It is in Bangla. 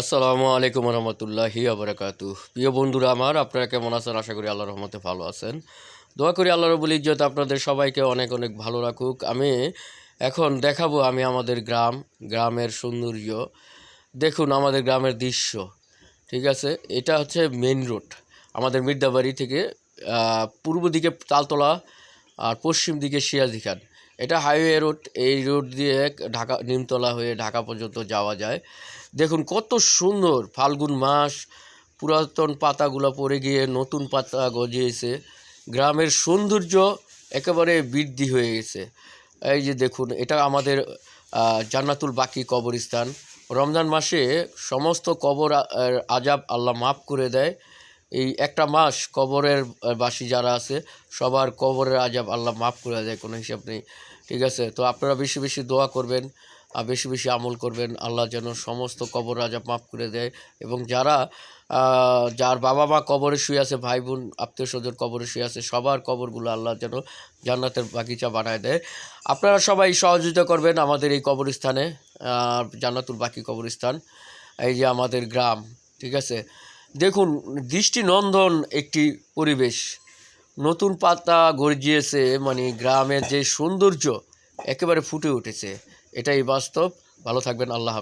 আসসালামু আলাইকুম রহমতুল্লাহি আবরাকাতু। প্রিয় বন্ধুরা আমার, আপনারা কেমন আছেন? আশা করি আল্লাহর রহমতে ভালো আছেন। দোয়া করি আল্লাহ রাব্বুল ইজ্জত আপনাদের সবাইকে অনেক অনেক ভালো রাখুক। আমি এখন দেখাবো আমাদের গ্রামের সৌন্দর্য। দেখুন আমাদের গ্রামের দৃশ্য, ঠিক আছে? এটা হচ্ছে মেইন রোড। আমাদের মির্দাবাড়ি থেকে পূর্ব দিকে তালতলা আর পশ্চিম দিকে সিরাজদি খান। এটা হাইওয়ে রোড। এই রোড দিয়ে ঢাকা নিমতলা হয়ে ঢাকা পর্যন্ত যাওয়া যায়। দেখুন কত সুন্দর, ফাল্গুন মাস, পুরাতন পাতাগুলো পড়ে গিয়ে নতুন পাতা গজিয়েছে। গ্রামের সৌন্দর্য একেবারে বৃদ্ধি হয়ে গেছে। এই যে দেখুন, এটা আমাদের জান্নাতুল বাকি কবরস্থান। রমজান মাসে সমস্ত কবর আজাব আল্লাহ মাফ করে দেয়। এই একটা মাস কবরের বাসী যারা আছে সবার কবরের আজাব আল্লাহ মাফ করে দেয়, কোনো হিসাব নেই, ঠিক আছে? তো আপনারা বেশি বেশি দোয়া করবেন আর বেশি বেশি আমল করবেন, আল্লাহ যেন সমস্ত কবর আজাব মাফ করে দেয়। এবং যার বাবা মা কবরে শুয়ে আছে, ভাই বোন আত্মীয় স্বজন কবরে শুয়ে আছে, সবার কবরগুলো আল্লাহ যেন জান্নাতের বাগিচা বানায় দেয়। আপনারা সবাই সহযোগিতা করবেন আমাদের এই কবরস্থানে, জান্নাতুল বাকি কবরস্থান। এই যে আমাদের গ্রাম, ঠিক আছে? দেখুন দৃষ্টিনন্দন একটি পরিবেশ, নতুন পাতা গর্জিয়েছে, মানে গ্রামের যে সৌন্দর্য একেবারে ফুটে উঠেছে। এটাই বাস্তব। ভালো থাকবেন। আল্লাহ হাফেজ।